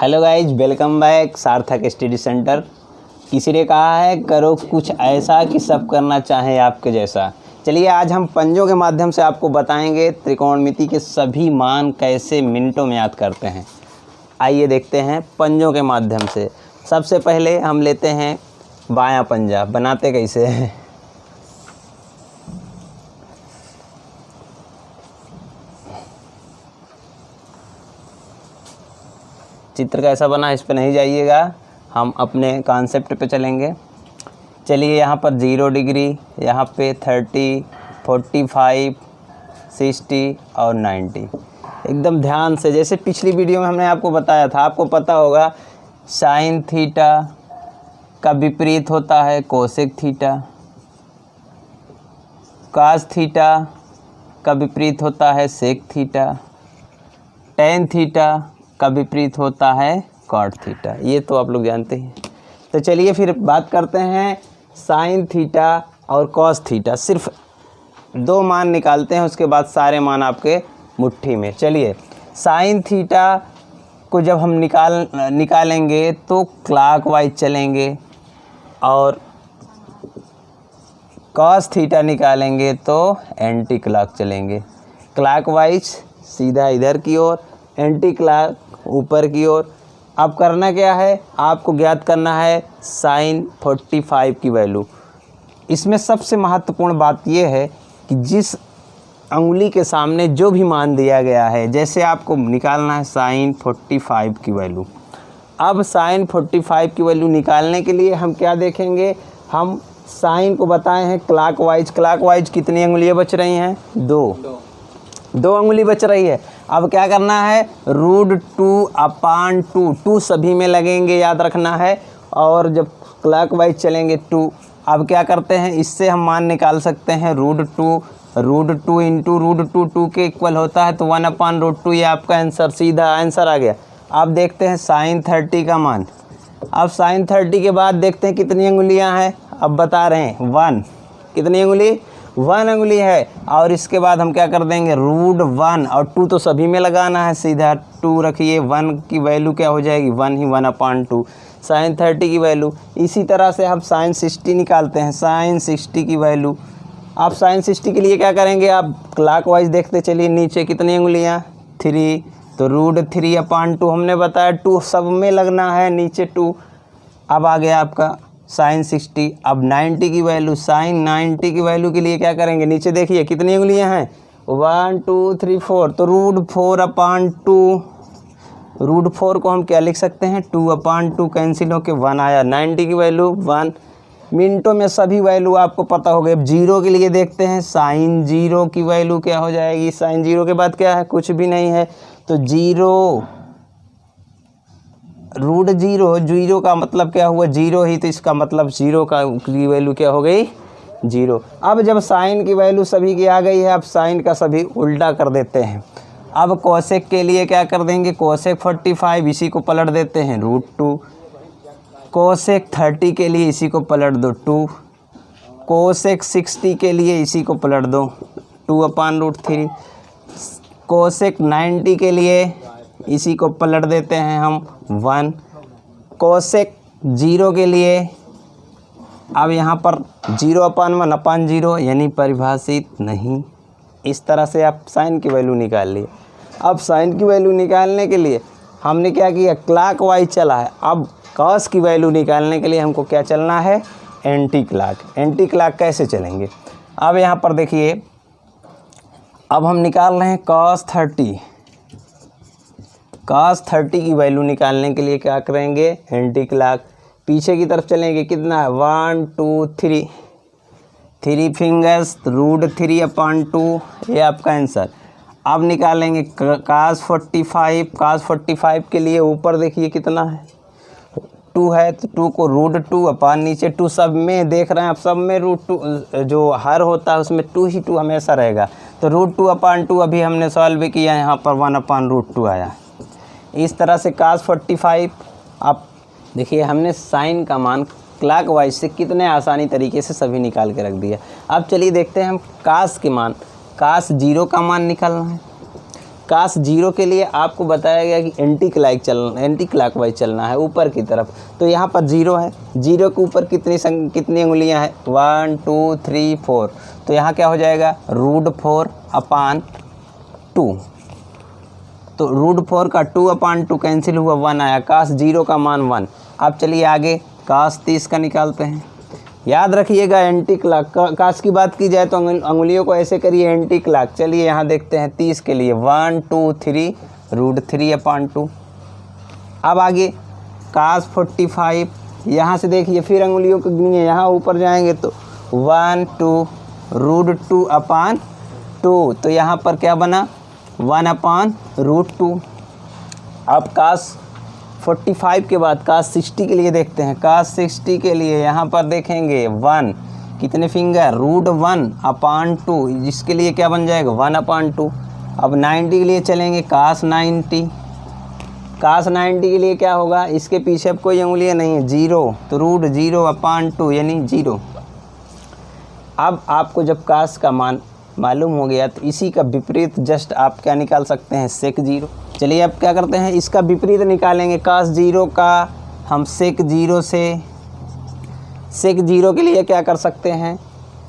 Hello guys, welcome back सार्थक study centre. किसी ने कहा है करो कुछ ऐसा कि सब करना चाहें आपके जैसा। चलिए आज हम पंजों के माध्यम से आपको बताएंगे त्रिकोणमिति के सभी मान कैसे मिनटों में याद करते हैं। आइए देखते हैं पंजों के माध्यम से। सबसे पहले हम लेते हैं बायां पंजा। बनाते कैसे हैं, चित्र कैसा बना इस पे नहीं जाइएगा, हम अपने कॉन्सेप्ट पे चलेंगे। चलिए यहाँ पर 0 डिग्री, यहाँ पे 30, 45, 60 और 90। एकदम ध्यान से, जैसे पिछली वीडियो में हमने आपको बताया था, आपको पता होगा साइन थीटा का विपरीत होता है कोसेक थीटा, कास थीटा का विपरीत होता है सेक थीटा, टेन थीटा का विपरीत होता है कॉट थीटा। ये तो आप लोग जानते हैं। तो चलिए फिर बात करते हैं साइन थीटा और कॉस थीटा। सिर्फ 2 मान निकालते हैं, उसके बाद सारे मान आपके मुट्ठी में। चलिए साइन थीटा को जब हम निकालेंगे तो क्लॉकवाइज चलेंगे, और कॉस थीटा निकालेंगे तो एंटी क्लॉक चलेंगे। क्लॉकवाइज सीधा इधर की ओर, एंटी क्लॉक ऊपर की ओर। अब करना क्या है, आपको ज्ञात करना है साइन 45 की वैल्यू। इसमें सबसे महत्वपूर्ण बात यह है कि जिस अंगुली के सामने जो भी मान दिया गया है, जैसे आपको निकालना है साइन 45 की वैल्यू। अब साइन 45 की वैल्यू निकालने के लिए हम क्या देखेंगे, हम साइन को बताए हैं क्लॉकवाइज। क्लॉकवाइज कितनी अंगुलियाँ बच रही हैं, 2 अंगुली बच रही है। अब क्या करना है, √2/2, 2 सभी में लगेंगे, याद रखना है। और जब क्लॉकवाइज चलेंगे 2। अब क्या करते हैं, इससे हम मान निकाल सकते हैं √2 इंटू √2 2 के इक्वल होता है, तो 1/√2। ये आपका आंसर, सीधा आंसर आ गया। अब देखते हैं साइन 30 का मान। अब साइन 30 के बाद देखते हैं कितनी अंगुलियां हैं। अब बता रहे हैं 1, कितनी अंगुली, 1 अंगुली है। और इसके बाद हम क्या कर देंगे, √1 और 2 तो सभी में लगाना है, सीधा 2 रखिए। 1 की वैल्यू क्या हो जाएगी, 1 ही, 1/2 साइन 30 की वैल्यू। इसी तरह से हम साइन 60 निकालते हैं, साइन 60 की वैल्यू। आप साइन 60 के लिए क्या करेंगे, आप क्लॉकवाइज देखते चलिए, नीचे कितनी अंगुलियाँ, 3, तो √3/2 हमने बताया, 2 सब में लगना है, नीचे 2। अब आ गया आपका साइन 60। अब 90 की वैल्यू, साइन 90 की वैल्यू के लिए क्या करेंगे, नीचे देखिए कितनी अंगुलियां हैं, 1 2 3 4, तो √4/2। √4 को हम क्या लिख सकते हैं, 2/2 कैंसिल होके 1 आया। 90 की वैल्यू 1। मिनटों में सभी वैल्यू आपको पता हो गए। अब 0 के लिए देखते हैं, साइन 0 की वैल्यू क्या हो जाएगी, साइन 0 के बाद क्या है, कुछ भी नहीं है, तो 0 √0 का मतलब क्या हुआ, 0 ही, तो इसका मतलब 0 की वैल्यू क्या हो गई, 0। अब जब साइन की वैल्यू सभी की आ गई है, अब साइन का सभी उल्टा कर देते हैं। अब कोसेक के लिए क्या कर देंगे, कोसेक 45 इसी को पलट देते हैं √2। कोसेक 30 के लिए इसी को पलट दो 2। कोसेक 60 के लिए इसी को पलट दो 2/√3। कोसेक 90 के लिए इसी को पलट देते हैं हम 1। कोसेक 0 के लिए अब यहाँ पर 0/1/0 यानी परिभाषित नहीं। इस तरह से आप साइन की वैल्यू निकाल लिए। अब साइन की वैल्यू निकालने के लिए हमने क्या किया, क्लॉकवाइज चला है। अब कॉस की वैल्यू निकालने के लिए हमको क्या चलना है, एंटी क्लॉक। एंटी क्लॉक कैसे चलेंगे, अब यहाँ पर देखिए, अब हम निकाल रहे हैं cos 30। cos 30 की वैल्यू निकालने के लिए क्या करेंगे, एंटी क्लॉक। पीछे की तरफ चलेंगे, कितना है, 1 2 3, 3 फिंगर्स, √3/2, ये आपका आंसर। अब निकालेंगे cos 45। cos 45 के लिए ऊपर देखिए कितना है, 2 है, तो 2 को √2 नीचे 2 सब में देख रहे हैं आप, सब में √2 जो हर होता है उसमें 2 ही 2 हमेशा रहेगा, तो √2/2 अभी हमने सॉल्व किया, यहाँ पर 1/√2 आया। इस तरह से cos 45। आप देखिए हमने साइन का मान क्लॉकवाइज से कितने आसानी तरीके से सभी निकाल के रख दिया। अब चलिए देखते हैं हम कास के मान। कास 0 का मान निकालना है। काश 0 के लिए आपको बताया गया कि एंटी क्लॉकवाइज चलना है ऊपर की तरफ। तो यहाँ पर 0 है, 0 के ऊपर कितनी उंगलियाँ हैं 1 2 3 4। तो यहाँ क्या हो जाएगा √4/2। तो √4 का 2/2 कैंसिल हुआ, 1 आया। काश 0 का मान 1। अब चलिए आगे काश 30 का निकालते हैं। याद रखिएगा एंटी क्लॉक, काश की बात की जाए तो अंगुलियों को ऐसे करिए एंटी क्लॉक। चलिए यहाँ देखते हैं 30 के लिए 1 2 3 √3/2। अब आगे काश 45, यहाँ से देखिए फिर अंगुलियों को गिनिए, यहाँ ऊपर जाएंगे तो 1 2 √2/2। तो यहाँ पर क्या बना 1/√2। अब काश 45 के बाद काश 60 के लिए देखते हैं। काश 60 के लिए यहाँ पर देखेंगे 1 कितने फिंगर √1/2, जिसके लिए क्या बन जाएगा 1/2। अब 90 के लिए चलेंगे काश 90। काश 90 के लिए क्या होगा, इसके पीछे अब कोई उंगलियाँ नहीं है 0, तो √0/2 यानी 0। अब आपको जब काश का मान मालूम हो गया तो इसी का विपरीत जस्ट आप क्या निकाल सकते हैं सेक 0। चलिए अब क्या करते हैं, इसका विपरीत निकालेंगे। काश 0 का हम सेक 0 से, सेक 0 के लिए क्या कर सकते हैं,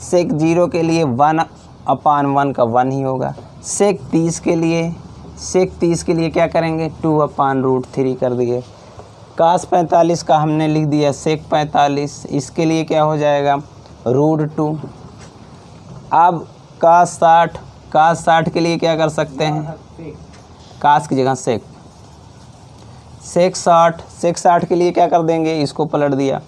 सेक 0 के लिए 1/1 का 1 ही होगा। सेक 30 के लिए क्या करेंगे 2/√3 कर दिए। काश 45 का हमने लिख दिया सेक 45, इसके लिए क्या हो जाएगा √2। अब काश 60 के लिए क्या कर सकते हैं, काश की जगह सेक 60 के लिए क्या कर देंगे, इसको पलट दिया।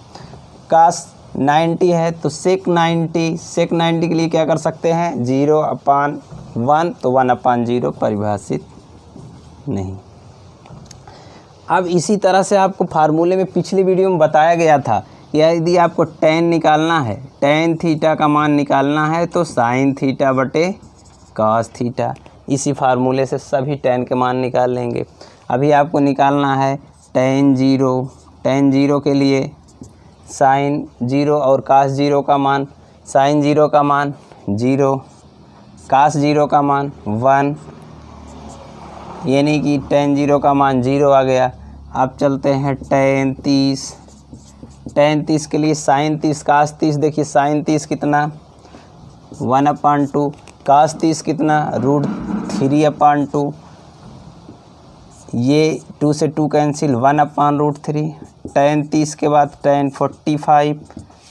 काश 90 है तो सेक 90 के लिए क्या कर सकते हैं 0/1, तो 1/0 परिभाषित नहीं। अब इसी तरह से आपको फार्मूले में पिछली वीडियो में बताया गया था, यदि आपको tan निकालना है, tan थीटा का मान निकालना है तो sin θ/cos θ। इसी फार्मूले से सभी tan के मान निकाल लेंगे। अभी आपको निकालना है tan 0 के लिए sin 0 और cos 0 का मान। sin 0 का मान 0, cos 0 का मान 1, यानी कि tan 0 का मान 0 आ गया। अब चलते हैं tan 30 के लिए sin 30 cos 30, देखिए sin 30 कितना 1/2, cos 30 कितना √3/2, ये 2 से 2 कैंसिल 1/√3। tan 30 के बाद tan 45,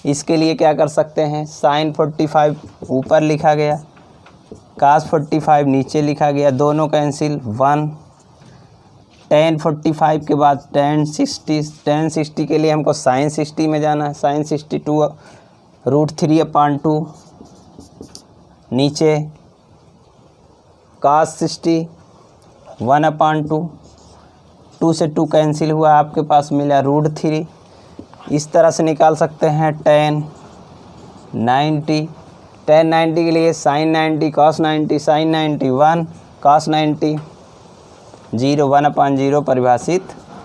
इसके लिए क्या कर सकते हैं sin 45 ऊपर लिखा गया, cos 45 नीचे लिखा गया, दोनों कैंसिल 1। tan 45 के बाद tan 60 के लिए हमको sin 60 में जाना है, sin 62 √3/2, नीचे cos 60 1/2, 2 से 2 कैंसिल हुआ, आपके पास मिला √3। इस तरह से निकाल सकते हैं tan 90 के लिए sin 90 cos 90 sin 90 1 cos 90 0 1/0 परिभाषित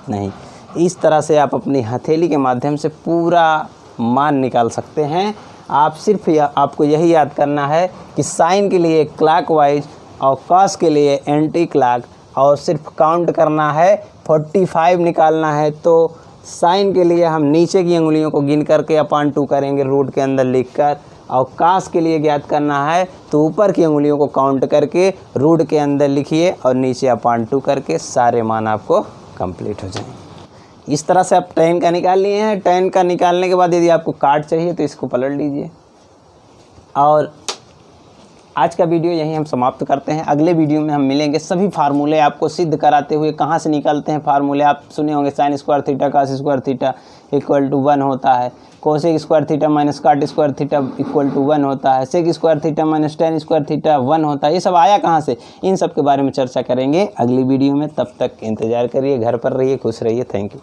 नहीं। इस तरह से आप अपनी हथेली के माध्यम से पूरा मान निकाल सकते हैं। आप सिर्फ आपको यही याद करना है कि साइन के लिए क्लॉकवाइज और कॉस के लिए एंटी क्लॉक, और सिर्फ काउंट करना है 45 निकालना है। तो साइन के लिए हम नीचे की उंगलियों को गिन करके 1/2 करेंगे रूट के अंदर लिखकर, और कास के लिए ज्ञात करना है तो ऊपर की उंगलियों को काउंट करके रूट के अंदर लिखिए और नीचे 1/2 करके सारे मान आपको कंप्लीट हो जाएंगे। इस तरह से आप tan का निकाल लिए हैं। tan का निकालने के बाद यदि आपको काट चाहिए तो इसको पलट लीजिए। और आज का वीडियो यहीं हम समाप्त करते हैं। अगले वीडियो में हम मिलेंगे। सभी फार्मूले आपको सिद्ध कराते हुए, कहाँ से निकलते हैं फार्मूले आप सुने होंगे, sin square theta cos square theta equal to 1 होता है, cosec square theta minus cot square theta equal to 1 होता है, sec square theta minus tan square theta 1 होता है। ये सब आया कहाँ से, इन सब के बारे में चर्चा करेंगे अगली वीडियो में। तब तक इंतज़ार करिए, घर पर रहिए, खुश रहिए। Thank you.